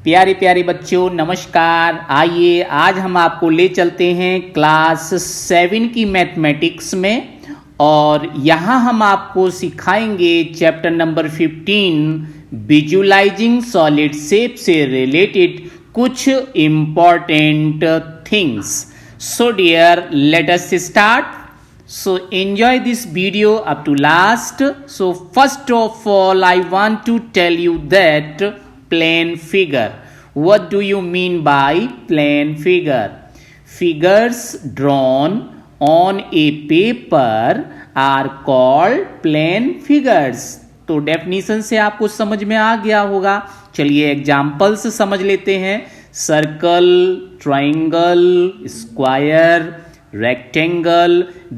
प्यारे प्यारे बच्चों नमस्कार। आइए आज हम आपको ले चलते हैं क्लास 7 की मैथमेटिक्स में और यहाँ हम आपको सिखाएंगे chapter number 15 visualising solid shape से रिलेटेड कुछ important things. So dear let us start. So enjoy this video up to last. So first of all I want to tell you that plane figure. What do you mean by plane figure? Figures drawn on a paper are called plane figures. तो definition से आपको समझ में आ गया होगा। चलिए examples समझ लेते हैं। Circle, triangle, square, rectangle,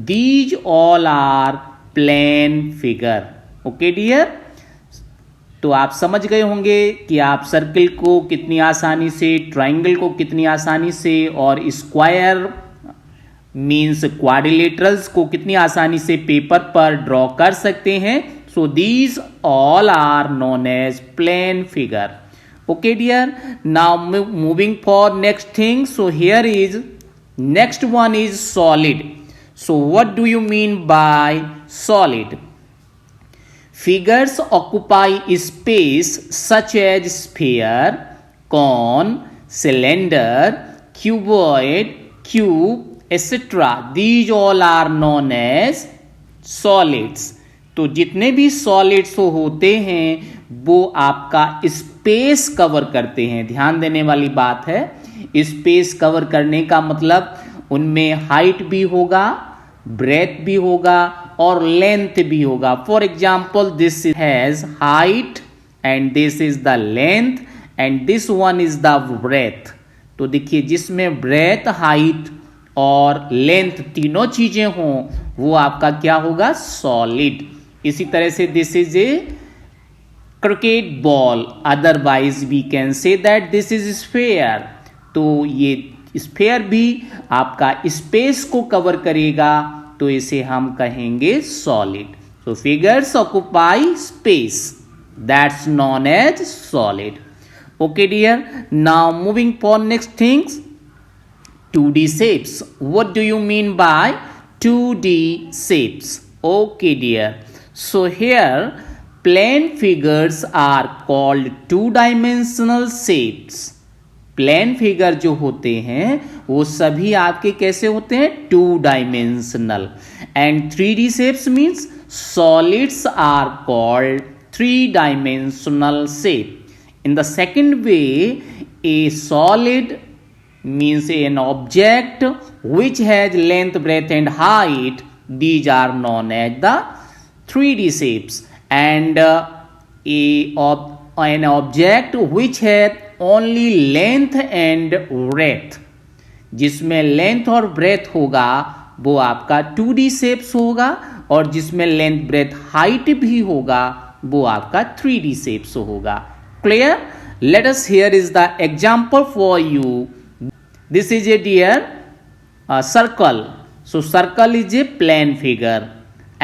these all are plane figure. Okay dear? तो आप समझ गए होंगे कि आप सर्कल को कितनी आसानी से, ट्राइंगल को कितनी आसानी से और स्क्वायर मीन्स क्वाड्रिलेटरल्स को कितनी आसानी से पेपर पर ड्रॉ कर सकते हैं। So these all are known as plane figure. Okay dear, now moving for next thing. So here is next one is solid. So what do you mean by solid? Figures occupy space such as sphere, cone, cylinder, cuboid, cube, etc. These all are known as solids. तो जितने भी solids होते हैं वो आपका space cover करते हैं। ध्यान देने वाली बात है, स्पेस कवर करने का मतलब उनमें हाइट भी होगा, ब्रेथ भी होगा और लेंथ भी होगा। For example this has height and this is the length and this one is the breadth. तो देखिए जिसमें ब्रेथ, हाइट और लेंथ तीनों चीजें हों वो आपका क्या होगा, सॉलिड। इसी तरह से this is a cricket ball, otherwise we can say that this is sphere. तो ये स्फेयर भी आपका स्पेस को कवर करेगा, तो इसे हम कहेंगे solid. So figures occupy space, that's known as solid. Okay dear, now moving for next things, 2D shapes. What do you mean by 2D shapes? Okay dear, so here plane figures are called two-dimensional shapes. Plane figure जो होते हैं वो सभी आपके कैसे होते हैं, 2 dimensional. And 3D shapes means solids are called 3 dimensional shape. In the second way, a solid means an object which has length, breadth and height. These are known as the 3D shapes. And an object which has only length and breadth, जिसमें length और breath होगा वो आपका 2D shapes होगा, और जिसमें length, breath, height भी होगा वो आपका 3D शेप्स होगा। Clear? Let us here is the example for you. This is a dear circle. So circle is a plane figure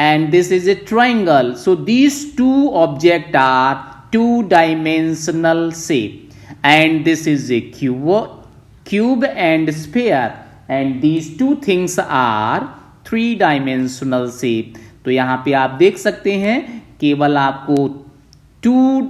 and this is a triangle. So these two objects are 2-dimensional shape, and this is a cube and sphere, and these two things are 3-dimensional shape. तो यहाँ पे आप देख सकते हैं केवल आपको 2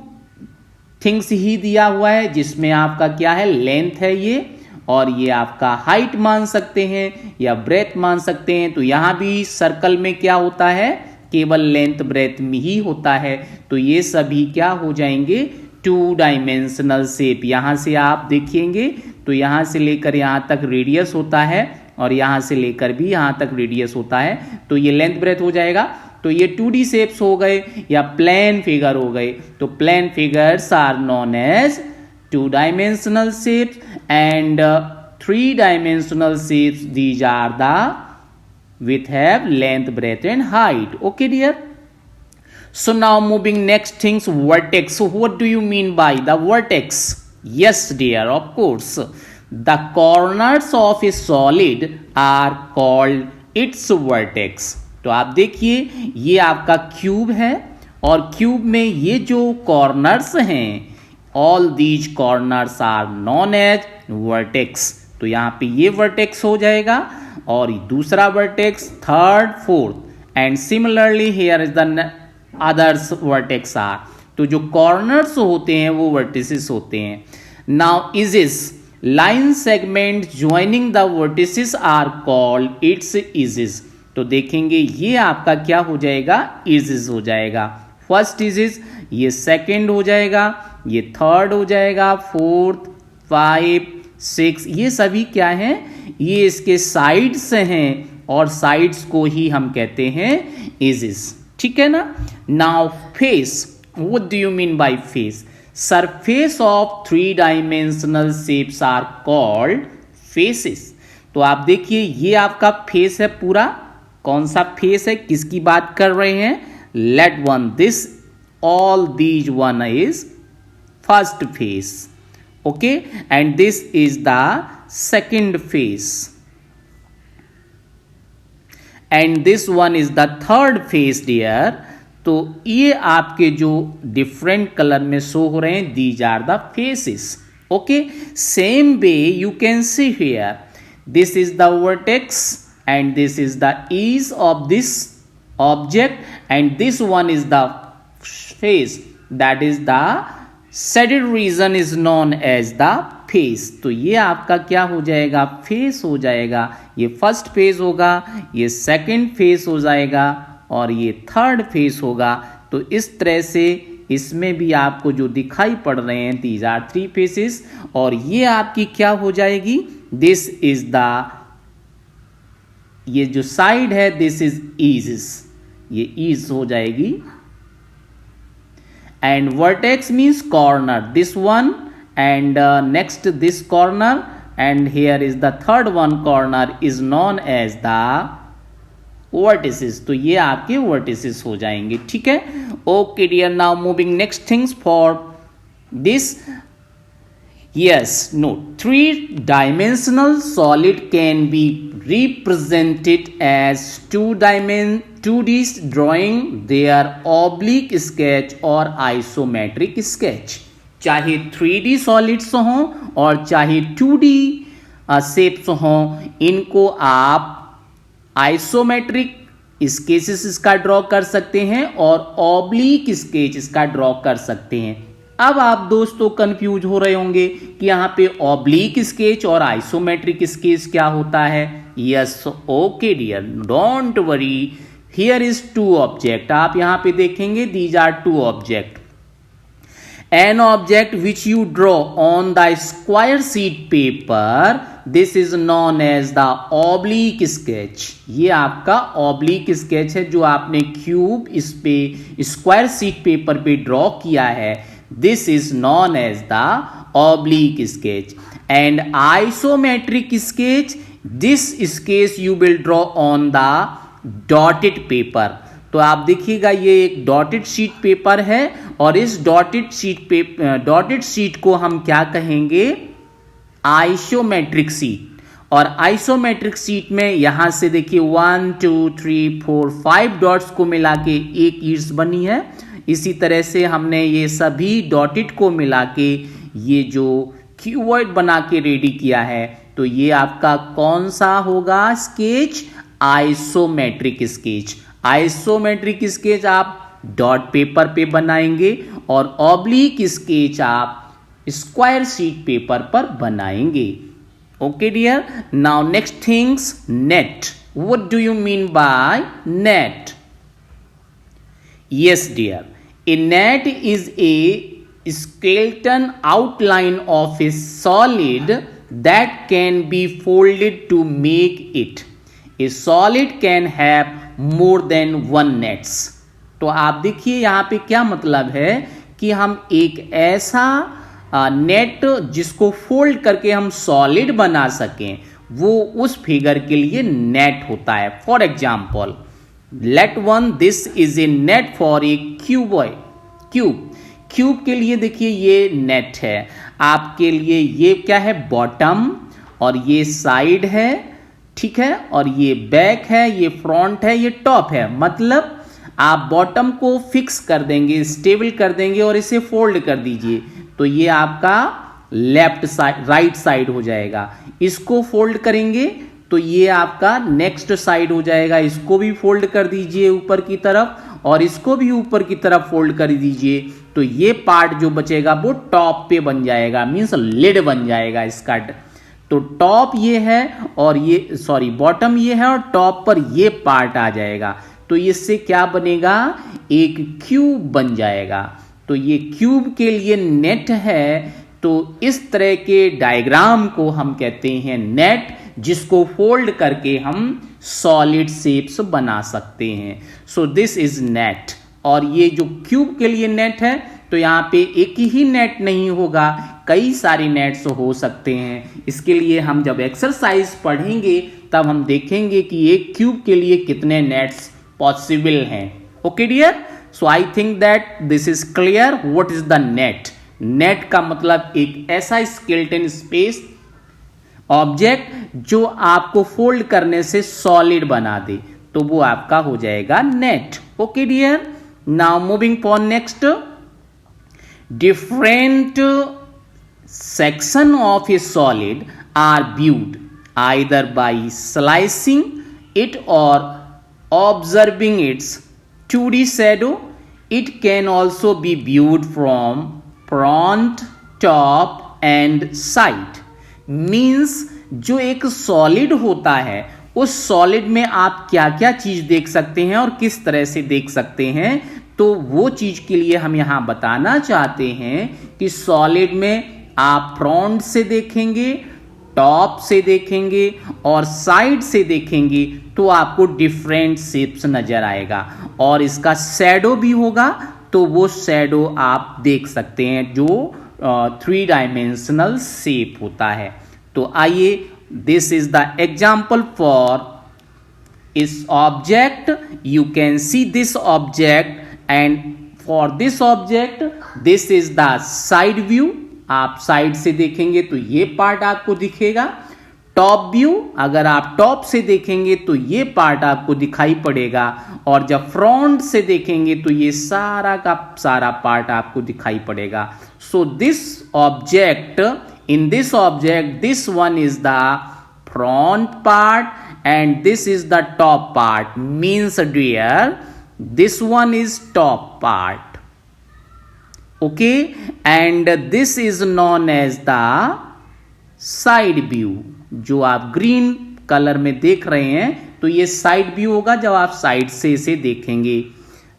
things ही दिया हुआ है, जिसमें आपका क्या है, लेंथ है ये, और ये आपका हाइट मान सकते हैं या ब्रेथ मान सकते हैं। तो यहाँ भी सर्कल में क्या होता है, केवल लेंथ ब्रेथ में ही होता है। तो ये सभी क्या हो जाएंगे, 2 डायमेंशनल शेप। यहाँ से आप देखेंगे तो यहाँ से लेकर यहाँ तक रेडियस होता है और यहाँ से लेकर भी यहाँ तक रेडियस होता है। तो ये लेंथ ब्रेथ हो जाएगा। तो ये 2D शेप्स हो गए या प्लेन फिगर हो गए। तो plane figures are known as 2-dimensional shapes and 3-dimensional shapes. These are the which have length, breadth and height. Okay dear, so now moving next things, vertex. So what do you mean by the vertex? Yes dear, of course, the corners of a solid are called its vertex. तो आप देखिए ये आपका cube है और cube में ये जो कॉर्नर्स हैं all these corners are known as vertex. तो यहाँ पे ये वर्टेक्स हो जाएगा और दूसरा vertex, third, fourth, and similarly here is the others vertex are. तो जो कॉर्नर्स होते हैं वो वर्टिसेस होते हैं। Now edges, line segment joining the vertices are called its edges. तो देखेंगे ये आपका क्या हो जाएगा, इजेस हो जाएगा। फर्स्ट इजेस, ये सेकंड हो जाएगा, ये थर्ड हो जाएगा, फोर्थ, 5, 6, ये सभी क्या हैं, ये इसके साइड्स हैं और साइड्स को ही हम कहते हैं एजेस। ठीक है ना। Now face, what do you mean by face? Surface of 3 dimensional shapes are called faces. तो आप देखिए ये आपका फेस है पूरा। कौन सा फेस है, किसकी बात कर रहे हैं? Let one, this all these one is first face, okay, and this is the second face, and this one is the third face dear। तो ये आपके जो डिफरेंट कलर में शो हो रहे हैं, these are the faces, okay। same way you can see here, this is the vertex and this is the edge of this object and this one is the face, that is the shaded region is known as the face। तो ये आपका क्या हो जाएगा, face हो जाएगा। ये first face होगा, ये सेकंड फेस हो जाएगा और ये थर्ड फेस होगा। तो इस तरह से इसमें भी आपको जो दिखाई पड़ रहे हैं, these are 3 faces। और ये आपकी क्या हो जाएगी, दिस इज द, ये जो साइड है दिस इज ईज, ये ईज हो जाएगी। And vertex means corner, this one, and next this corner, and here is the third one corner is known as the vertices। तो ये आपके vertices हो जाएंगे। ठीक है। Okay dear, now moving next things for this। Yes, no, 3-dimensional solid can be represented as 2D drawing, their oblique sketch और isometric sketch। चाहे 3D solids हों और चाहे 2D शेप्स हों, इनको आप आइसोमेट्रिक स्केचेस इसका ड्रॉ कर सकते हैं और ऑब्लिक स्केच इसका ड्रॉ कर सकते हैं। अब आप दोस्तों कंफ्यूज हो रहे होंगे कि यहाँ पे ऑब्लिक स्केच और आइसोमेट्रिक स्केच क्या होता है। Yes, okay dear, don't worry, here is 2 object. आप यहाँ पे देखेंगे these are 2 object. An object which you draw on the square sheet paper, this is known as the oblique sketch। ये आपका oblique sketch है जो आपने क्यूब इस पे स्क्वायर शीट पेपर पे ड्रॉ किया है। This is known as the oblique sketch। And isometric sketch, this sketch you will draw on the dotted paper। तो आप देखिएगा ये एक डॉटेड शीट पेपर है और इस डॉटेड शीट को हम क्या कहेंगे, आइसोमेट्रिक शीट। और आइसोमेट्रिक शीट में यहां से देखिए 1 2 3 4 5 डॉट्स को मिला के एक ईर्स बनी है। इसी तरह से हमने ये सभी डॉटेड को मिला के ये जो क्यूबॉइड बना के रेडी किया है। तो ये आपका कौन सा होगा sketch, isometric sketch. Isometric sketch आप डॉट पेपर पे बनाएंगे और ऑब्लिक स्केच आप स्क्वायर शीट पेपर पर बनाएंगे। Okay dear, now next things, net. What do you mean by net? Yes dear, a net is a skeleton outline of a solid that can be folded to make it। A solid can have more than one nets। तो आप देखिए यहाँ पे क्या मतलब है कि हम एक ऐसा नेट जिसको फोल्ड करके हम सॉलिड बना सकें, वो उस फिगर के लिए नेट होता है। For example, let one, this is A net for A cube के लिए देखिए ये नेट है। आपके लिए ये क्या है, बॉटम, और ये साइड है, ठीक है, और ये बैक है, ये फ्रंट है, ये टॉप है। मतलब आप बॉटम को फिक्स कर देंगे, स्टेबल कर देंगे और इसे फोल्ड कर दीजिए। तो ये आपका लेफ्ट साइड राइट साइड हो जाएगा। इसको फोल्ड करेंगे तो ये आपका नेक्स्ट साइड हो जाएगा। इसको भी फोल्ड कर दीजिए ऊपर की तरफ और इसको भी ऊपर की तरफ फोल्ड कर दीजिए, तो ये पार्ट जो बचेगा वो टॉप पे बन जाएगा, मीन्स लिड बन जाएगा इसका। तो टॉप ये है और ये सॉरी बॉटम ये है और टॉप पर ये पार्ट आ जाएगा। तो इससे क्या बनेगा, एक क्यूब बन जाएगा। तो ये क्यूब के लिए नेट है। तो इस तरह के डायग्राम को हम कहते हैं नेट, जिसको फोल्ड करके हम सॉलिड शेप्स बना सकते हैं। सो दिस इज नेट। और ये जो क्यूब के लिए नेट है, तो यहाँ पे एक ही नेट नहीं होगा, कई सारे नेट्स हो सकते हैं। इसके लिए हम जब एक्सरसाइज पढ़ेंगे तब हम देखेंगे कि एक क्यूब के लिए कितने नेट्स पॉसिबल हैं। Okay dear, so I think that this is clear what is the net. Net का मतलब एक ऐसा स्केलेटन स्पेस ऑब्जेक्ट जो आपको फोल्ड करने से सॉलिड बना दे, तो वो आपका हो जाएगा net. Okay dear, now moving for next. Different section of a solid are viewed either by slicing it or observing its 2D shadow. It can also be viewed from front, top and side. Means जो एक solid होता है, उस solid में आप क्या क्या चीज देख सकते हैं और किस तरह से देख सकते हैं, तो वो चीज के लिए हम यहां बताना चाहते हैं कि सॉलिड में आप फ्रंट से देखेंगे, टॉप से देखेंगे और साइड से देखेंगे तो आपको डिफरेंट शेप्स नजर आएगा। और इसका शैडो भी होगा, तो वो शैडो आप देख सकते हैं जो 3 डायमेंशनल शेप होता है। तो आइए, this is the example for इस object. You can see this object and for this object this is the side view. आप साइड से देखेंगे तो ये पार्ट आपको दिखेगा। टॉप व्यू, अगर आप टॉप से देखेंगे तो ये पार्ट आपको दिखाई पड़ेगा, और जब फ्रंट से देखेंगे तो ये सारा का सारा पार्ट आपको दिखाई पड़ेगा। So this object, in this object, this one is the front part and this is the top part, means dear this one is top part. Okay, and this is known as the side view. जो आप green colour में देख रहे हैं तो ये side view होगा जब आप साइड से इसे देखेंगे।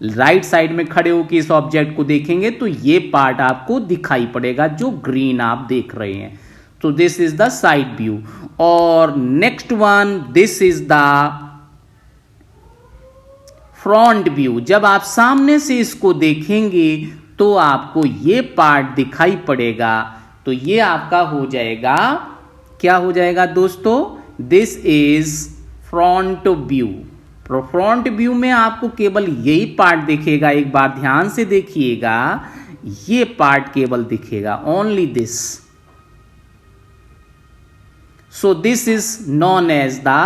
राइट साइड में खड़े होकर इस ऑब्जेक्ट को देखेंगे तो ये पार्ट आपको दिखाई पड़ेगा जो ग्रीन आप देख रहे हैं। तो this is the side view. और next one, this is the front view. जब आप सामने से इसको देखेंगे तो आपको ये पार्ट दिखाई पड़ेगा, तो ये आपका हो जाएगा, क्या हो जाएगा दोस्तों, this is front view. Front view में आपको केवल यही पार्ट दिखेगा। एक बार ध्यान से देखिएगा, ये पार्ट केवल दिखेगा, only this. So this is known as the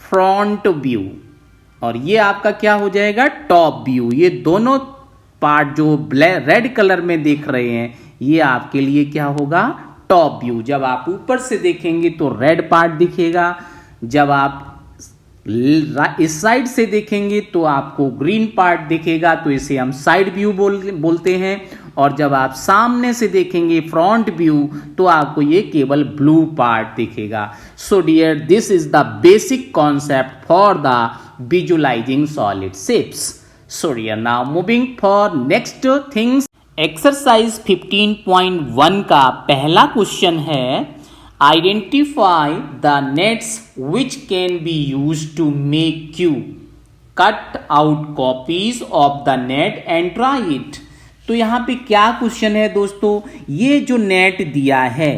front view. और ये आपका क्या हो जाएगा, टॉप व्यू। ये दोनों पार्ट जो रेड कलर में देख रहे हैं, ये आपके लिए क्या होगा, टॉप व्यू। जब आप ऊपर से देखेंगे तो रेड पार्ट दिखेगा, जब आप इस साइड से देखेंगे तो आपको ग्रीन पार्ट दिखेगा, तो इसे हम साइड व्यू बोलते हैं। और जब आप सामने से देखेंगे फ्रंट व्यू तो आपको ये केवल ब्लू पार्ट दिखेगा। So dear, this is the basic concept for the visualising solid shapes. So dear, now moving for next things. Exercise 15.1 का पहला क्वेश्चन है, identify the nets which can be used to make cube. Cut out copies of the net and try it. तो यहां पे क्या question है दोस्तों, ये जो नेट दिया है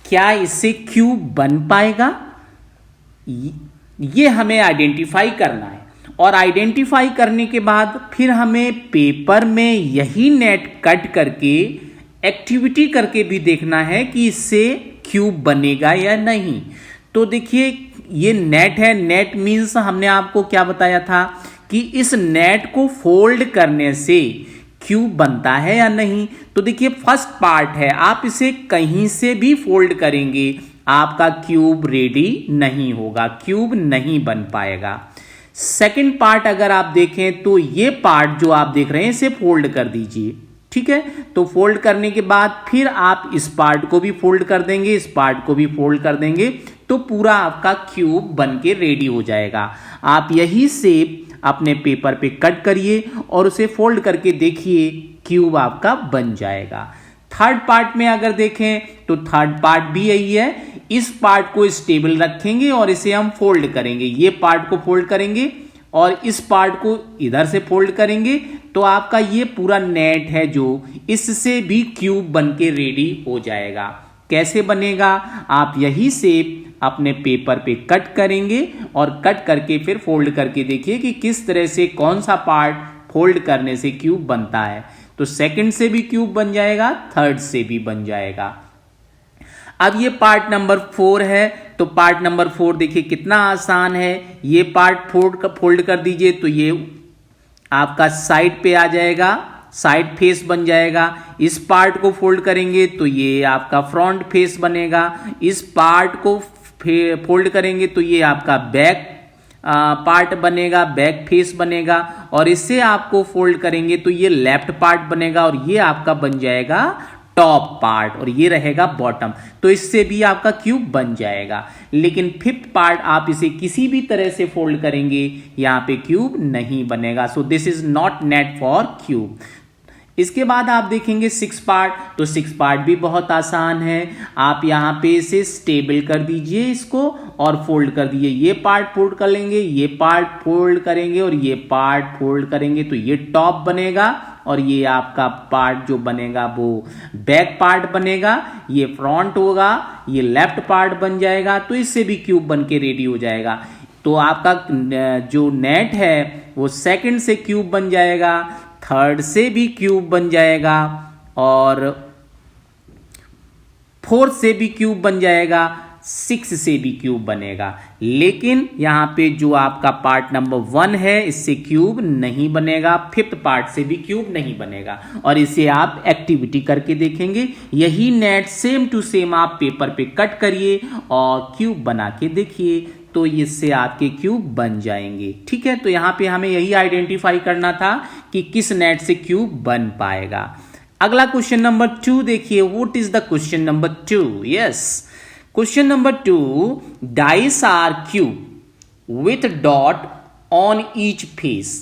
क्या इससे क्यूब बन पाएगा, ये हमें आइडेंटिफाई करना है। और आइडेंटिफाई करने के बाद फिर हमें पेपर में यही नेट कट करके एक्टिविटी करके भी देखना है कि इससे क्यूब बनेगा या नहीं। तो देखिए, ये नेट है। नेट मीन्स हमने आपको क्या बताया था कि इस नेट को फोल्ड करने से क्यूब बनता है या नहीं। तो देखिए फर्स्ट पार्ट है, आप इसे कहीं से भी फोल्ड करेंगे आपका क्यूब रेडी नहीं होगा, क्यूब नहीं बन पाएगा। सेकंड पार्ट अगर आप देखें तो ये पार्ट जो आप देख रहे हैं इसे फोल्ड कर दीजिए, ठीक है। तो फोल्ड करने के बाद फिर आप इस पार्ट को भी फोल्ड कर देंगे, इस पार्ट को भी फोल्ड कर देंगे, तो पूरा आपका क्यूब बन के रेडी हो जाएगा। आप यही शेप अपने पेपर पे कट करिए और उसे फोल्ड करके देखिए, क्यूब आपका बन जाएगा। थर्ड पार्ट में अगर देखें तो थर्ड पार्ट भी यही है, इस पार्ट को स्टेबल रखेंगे और इसे हम फोल्ड करेंगे, ये पार्ट को फोल्ड करेंगे और इस पार्ट को इधर से फोल्ड करेंगे, तो आपका ये पूरा नेट है जो इससे भी क्यूब बन के रेडी हो जाएगा। कैसे बनेगा, आप यही शेप अपने पेपर पे कट करेंगे और कट करके फिर फोल्ड करके देखिए कि किस तरह से कौन सा पार्ट फोल्ड करने से क्यूब बनता है। तो सेकंड से भी क्यूब बन जाएगा, थर्ड से भी बन जाएगा। अब ये पार्ट नंबर 4 है, तो पार्ट नंबर 4 देखिए कितना आसान है। ये पार्ट फोल्ड कर दीजिए तो ये आपका साइड पे आ जाएगा, साइड फेस बन जाएगा। इस पार्ट को फोल्ड करेंगे तो ये आपका फ्रंट फेस बनेगा। इस पार्ट को फोल्ड करेंगे तो ये आपका बैक पार्ट बनेगा, बैक फेस बनेगा। और इससे आपको फोल्ड करेंगे तो ये लेफ्ट पार्ट बनेगा और ये आपका बन जाएगा टॉप पार्ट और ये रहेगा बॉटम। तो इससे भी आपका क्यूब बन जाएगा। लेकिन फिफ्थ पार्ट आप इसे किसी भी तरह से फोल्ड करेंगे, यहाँ पे क्यूब नहीं बनेगा। सो this is not net for cube. इसके बाद आप देखेंगे 6 पार्ट, तो 6 पार्ट भी बहुत आसान है। आप यहाँ पे इसे स्टेबल कर दीजिए इसको और फोल्ड कर दीजिए। ये पार्ट फोल्ड कर लेंगे, ये पार्ट फोल्ड करेंगे और ये पार्ट फोल्ड करेंगे, तो ये टॉप बनेगा और ये आपका पार्ट जो बनेगा वो बैक पार्ट बनेगा, ये फ्रंट होगा, ये लेफ्ट पार्ट बन जाएगा। तो इससे भी क्यूब बन के रेडी हो जाएगा। तो आपका जो नेट है वो सेकंड से क्यूब बन जाएगा, थर्ड से भी क्यूब बन जाएगा और फोर्थ से भी क्यूब बन जाएगा, 6 से भी क्यूब बनेगा। लेकिन यहाँ पे जो आपका पार्ट नंबर 1 है इससे क्यूब नहीं बनेगा, फिफ्थ पार्ट से भी क्यूब नहीं बनेगा। और इसे आप एक्टिविटी करके देखेंगे। यही नेट सेम टू सेम आप पेपर पे कट करिए और क्यूब बना के देखिए, तो इससे आपके क्यूब बन जाएंगे। ठीक है, तो यहाँ पे हमें यही आइडेंटिफाई करना था कि किस नेट से क्यूब बन पाएगा। अगला क्वेश्चन नंबर 2 देखिए। What is the question number 2? Yes, question number 2, dice are cube with dot on each face.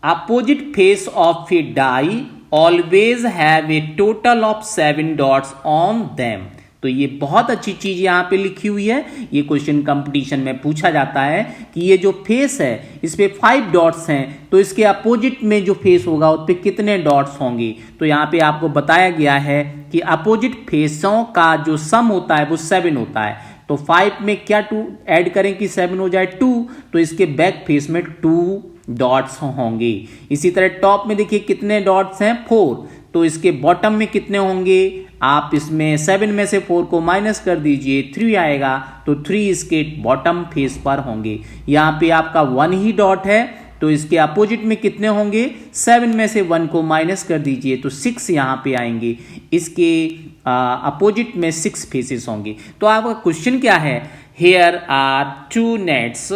Opposite face of a die always have a total of 7 dots on them. तो ये बहुत अच्छी चीज यहाँ पे लिखी हुई है। ये क्वेश्चन कंपटीशन में पूछा जाता है कि ये जो फेस है इस पे 5 डॉट्स हैं, तो इसके अपोजिट में जो फेस होगा उस पे कितने डॉट्स होंगे। तो यहाँ पे आपको बताया गया है कि अपोजिट फेसों का जो सम होता है वो 7 होता है। तो 5 में क्या 2 ऐड करें कि 7 हो जाए 2, तो इसके बैक फेस में 2 डॉट्स होंगे। इसी तरह टॉप में देखिए कितने डॉट्स हैं, 4, तो इसके बॉटम में कितने होंगे। आप इसमें 7 में से 4 को माइनस कर दीजिए, 3 आएगा, तो 3 इसके बॉटम फेस पर होंगे। यहाँ पे आपका 1 ही डॉट है, तो इसके अपोजिट में कितने होंगे, 7 में से 1 को माइनस कर दीजिए, तो 6 यहाँ पे आएंगे। इसके अपोजिट में 6 फेसेस होंगे। तो आपका क्वेश्चन क्या है, here are 2 nets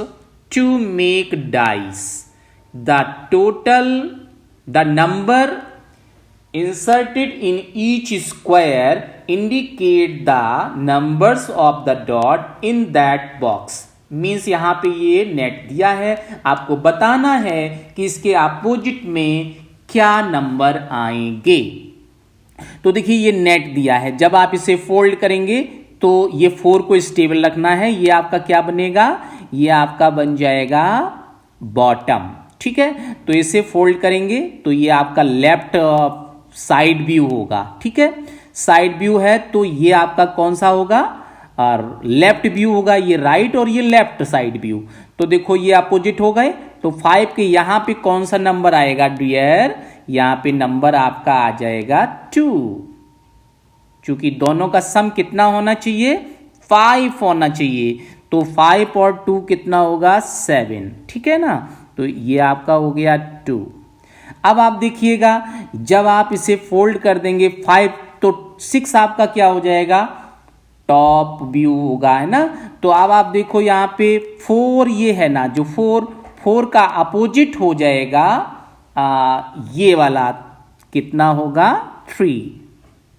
to make dice, the total the number inserted in each square indicate the numbers of the dot in that box। Means यहाँ पे ये नेट दिया है, आपको बताना है कि इसके अपोजिट में क्या नंबर आएंगे। तो देखिए ये नेट दिया है, जब आप इसे फोल्ड करेंगे तो ये 4 को स्टेबल रखना है, ये आपका क्या बनेगा, ये आपका बन जाएगा बॉटम। ठीक है, तो इसे फोल्ड करेंगे तो ये आपका लेफ्ट साइड व्यू होगा। ठीक है, साइड व्यू है तो ये आपका कौन सा होगा, और लेफ्ट व्यू होगा, ये राइट और ये लेफ्ट साइड व्यू। तो देखो ये अपोजिट हो गए, तो 5 के यहां पे कौन सा नंबर आएगा डियर, यहां पे नंबर आपका आ जाएगा 2। चूंकि दोनों का सम कितना होना चाहिए, 5 होना चाहिए, तो 5 और 2 कितना होगा, 7। ठीक है ना, तो ये आपका हो गया 2। अब आप देखिएगा जब आप इसे फोल्ड कर देंगे 5 तो 6 आपका क्या हो जाएगा, टॉप व्यू होगा, है ना। तो अब आप देखो यहाँ पे 4 ये है ना, जो 4 का अपोजिट हो जाएगा ये वाला, कितना होगा 3,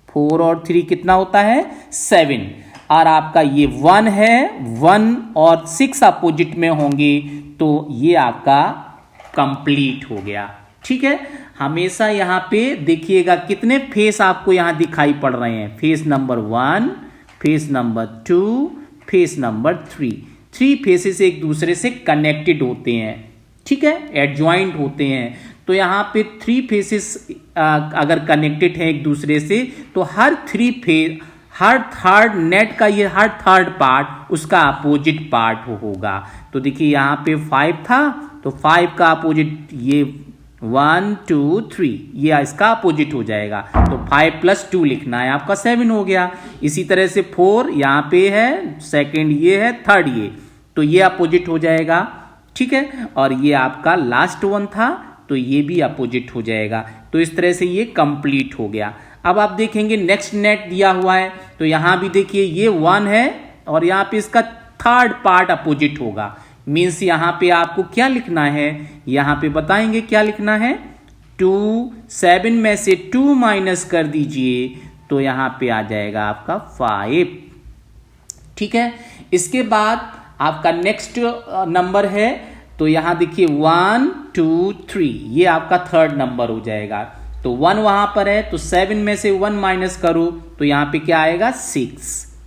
4 और 3 कितना होता है 7, और आपका ये 1 है, 1 और 6 अपोजिट में होंगे तो ये आपका कंप्लीट हो गया। ठीक है, हमेशा यहाँ पे देखिएगा कितने फेस आपको यहाँ दिखाई पड़ रहे हैं, face number 1, face number 2, face number 3 faces एक दूसरे से कनेक्टेड होते हैं, ठीक है, एडजॉइंट होते हैं। तो यहाँ पे 3 फेसेस अगर कनेक्टेड है एक दूसरे से तो हर थर्ड नेट का ये हर थर्ड पार्ट उसका अपोजिट पार्ट होगा। तो देखिए यहाँ पे 5 था तो 5 का अपोजिट ये 1 2 3 ये इसका अपोजिट हो जाएगा, तो 5 + 2 लिखना है, आपका 7 हो गया। इसी तरह से 4 यहाँ पे है, सेकंड ये है, थर्ड ये, तो ये अपोजिट हो जाएगा, ठीक है। और ये आपका लास्ट 1 था तो ये भी अपोजिट हो जाएगा। तो इस तरह से ये कंप्लीट हो गया। अब आप देखेंगे नेक्स्ट नेट दिया हुआ है तो यहाँ भी देखिए ये 1 है और यहाँ पे इसका थर्ड पार्ट अपोजिट होगा, मीन्स यहाँ पे आपको क्या लिखना है, यहाँ पे बताएंगे क्या लिखना है, 2 7 में से 2 माइनस कर दीजिए तो यहाँ पे आ जाएगा आपका 5, ठीक है। इसके बाद आपका नेक्स्ट नंबर है तो यहाँ देखिए 1 2 3 ये आपका थर्ड नंबर हो जाएगा। तो 1 वहां पर है तो 7 में से 1 माइनस करो तो यहाँ पे क्या आएगा 6,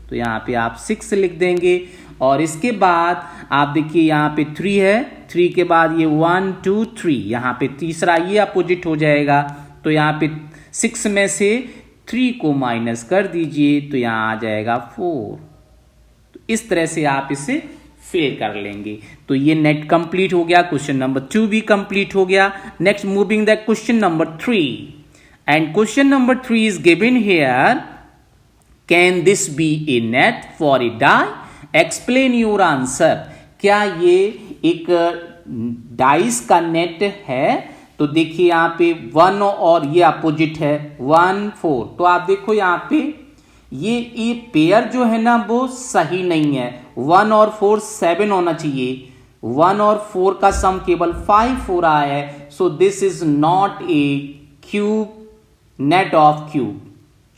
तो यहाँ पे आप 6 लिख देंगे। और इसके बाद आप देखिए यहाँ पे 3 है, 3 के बाद ये 1 2 3 यहाँ पे तीसरा ये अपोजिट हो जाएगा, तो यहाँ पे 6 में से 3 को माइनस कर दीजिए तो यहाँ आ जाएगा 4। तो इस तरह से आप इसे फिल कर लेंगे। तो ये नेट कंप्लीट हो गया, क्वेश्चन नंबर 2 भी कंप्लीट हो गया। Next moving the question number 3, and question number 3 is given here, can this be a net for a die, explain your answer. क्या ये एक डाइस का नेट है? तो देखिए यहाँ पे 1 और ये अपोजिट है 1 4, तो आप देखो यहाँ पे ये पेयर जो है ना वो सही नहीं है, 1 और 4 7 होना चाहिए, 1 और 4 का सम केवल 5 हो रहा है। So this is not a cube, net of cube.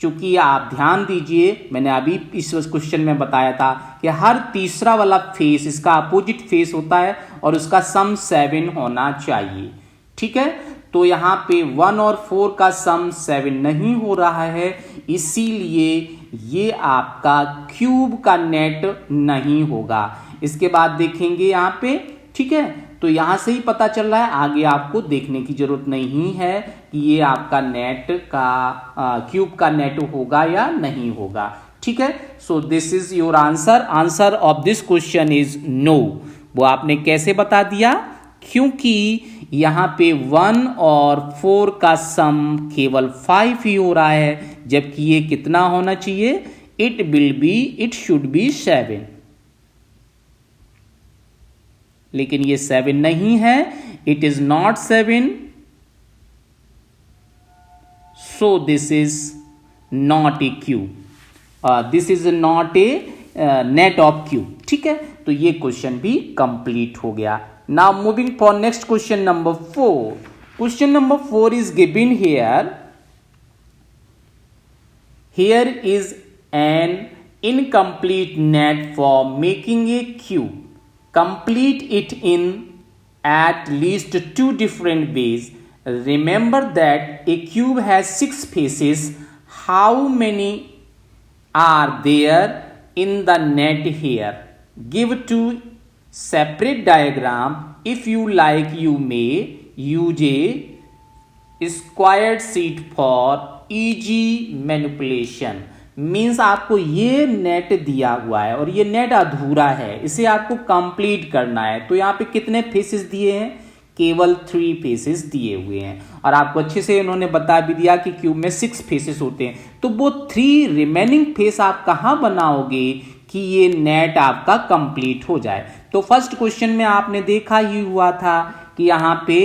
चूंकि आप ध्यान दीजिए मैंने अभी इस क्वेश्चन में बताया था कि हर तीसरा वाला फेस इसका अपोजिट फेस होता है और उसका सम 7 होना चाहिए, ठीक है। तो यहाँ पे 1 और 4 का सम 7 नहीं हो रहा है, इसीलिए ये आपका क्यूब का नेट नहीं होगा। इसके बाद देखेंगे यहाँ पे, ठीक है, तो यहाँ से ही पता चल रहा है, आगे आपको देखने की जरूरत नहीं है कि ये आपका नेट का क्यूब का नेट होगा या नहीं होगा, ठीक है। So this is your answer. Answer of this question is no. वो आपने कैसे बता दिया? क्योंकि यहाँ पे 1 और 4 का सम केवल 5 ही हो रहा है, जबकि ये कितना होना चाहिए, इट शुड बी 7, लेकिन ये 7 नहीं है, it is not 7, so this is not a cube, this is not a net of cube, ठीक है। तो ये क्वेश्चन भी कंप्लीट हो गया। Now moving for next question number 4. Question number 4 is given here. Here is an incomplete net for making a cube. Complete it in at least 2 different ways. Remember that a cube has 6 faces. How many are there in the net here? Give 2 separate diagram. If you like, you may use a squared sheet for easy manipulation. Means आपको ये net दिया हुआ है और ये net अधूरा है, इसे आपको कंप्लीट करना है। तो यहाँ पे कितने फेसेस दिए हैं? केवल 3 फेसेस दिए हुए हैं, और आपको अच्छे से इन्होंने बता भी दिया कि क्यूब में 6 फेसेस होते हैं। तो वो 3 रिमेनिंग फेस आप कहाँ बनाओगे कि ये नेट आपका कंप्लीट हो जाए? तो फर्स्ट क्वेश्चन में आपने देखा ही हुआ था कि यहाँ पे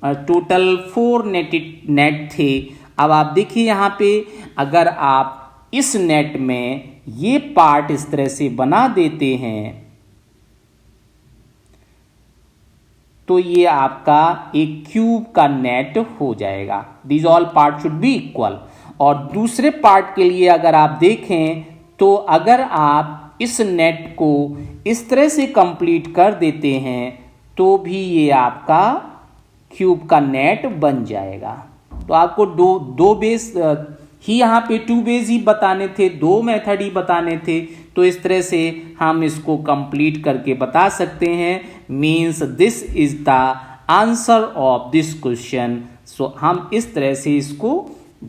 टोटल 4 नेट थे। अब आप देखिए यहाँ पे अगर आप इस नेट में ये पार्ट इस तरह से बना देते हैं तो ये आपका एक क्यूब का नेट हो जाएगा। This all part should be equal. और दूसरे पार्ट के लिए अगर आप देखें तो अगर आप इस नेट को इस तरह से कंप्लीट कर देते हैं तो भी ये आपका क्यूब का नेट बन जाएगा। तो आपको दो बेस ही यहाँ पे 2 बेस ही बताने थे, 2 मेथड ही बताने थे। तो इस तरह से हम इसको कंप्लीट करके बता सकते हैं। Means this is the answer of this question. So हम इस तरह से इसको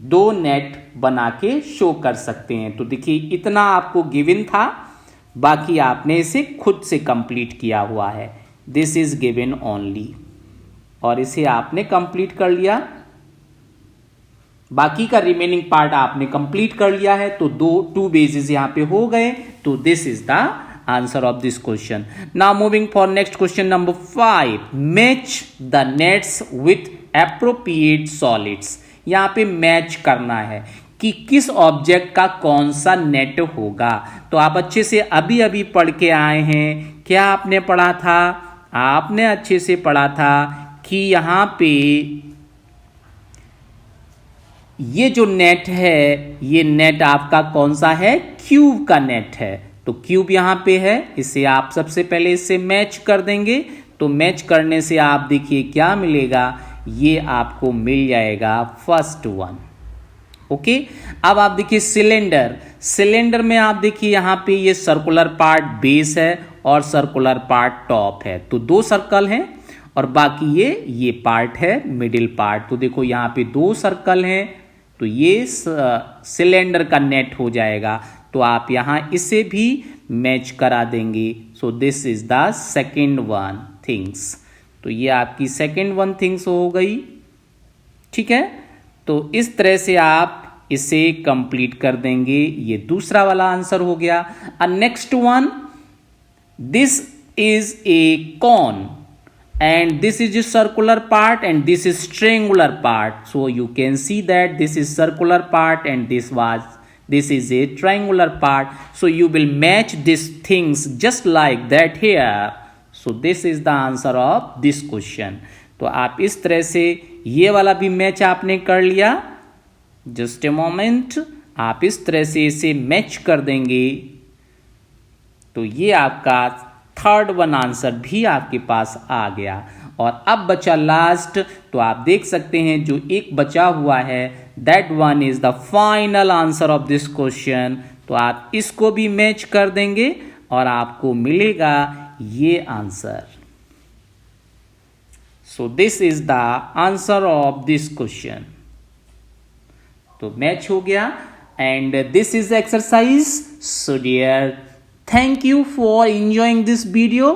2 नेट बना के शो कर सकते हैं। तो देखिए इतना आपको गिवन था, बाकी आपने इसे खुद से कंप्लीट किया हुआ है। दिस इज गिवन ओनली, और इसे आपने कंप्लीट कर लिया। बाकी का रिमेनिंग पार्ट आपने कंप्लीट कर लिया है। तो 2 बेसिस यहां पे हो गए। तो this is the answer of this question. Now moving for next question number 5। Match the nets with appropriate solids. यहां पे मैच करना है कि किस ऑब्जेक्ट का कौन सा नेट होगा। तो आप अच्छे से अभी अभी पढ़ के आए हैं। क्या आपने पढ़ा था? आपने अच्छे से पढ़ा था कि यहां पे ये जो नेट है, ये नेट आपका कौन सा है? क्यूब का नेट है। तो क्यूब यहां पे है, इसे आप सबसे पहले इससे मैच कर देंगे। तो मैच करने से आप देखिए क्या मिलेगा, ये आपको मिल जाएगा फर्स्ट वन। ओके, अब आप देखिए सिलेंडर में आप देखिए यहां पे ये सर्कुलर पार्ट बेस है और सर्कुलर पार्ट टॉप है। तो 2 सर्कल हैं और बाकी ये पार्ट है मिडिल पार्ट। तो देखो यहाँ पे 2 सर्कल हैं, तो ये सिलेंडर का नेट हो जाएगा। तो आप यहाँ इसे भी मैच करा देंगे। सो this is the second one things. तो ये आपकी सेकेंड वन थिंग्स हो गई। ठीक है, तो इस तरह से आप इसे कंप्लीट कर देंगे। ये दूसरा वाला आंसर हो गया। Next one, this is a con and this is a circular part and this is triangular part. So you can see that this is circular part and this is a triangular part. So you will match these things just like that here. So this is the answer of this question. तो आप इस तरह से ये वाला भी match आपने कर लिया। जस्ट ए मोमेंट, आप इस तरह से इसे मैच कर देंगे तो ये आपका थर्ड वन आंसर भी आपके पास आ गया। और अब बचा लास्ट। तो आप देख सकते हैं जो एक बचा हुआ है, that one is the final answer of this question. तो आप इसको भी मैच कर देंगे और आपको मिलेगा ये answer. So this is the answer of this question. तो मैच हो गया and this is exercise. So dear, thank you for enjoying this video.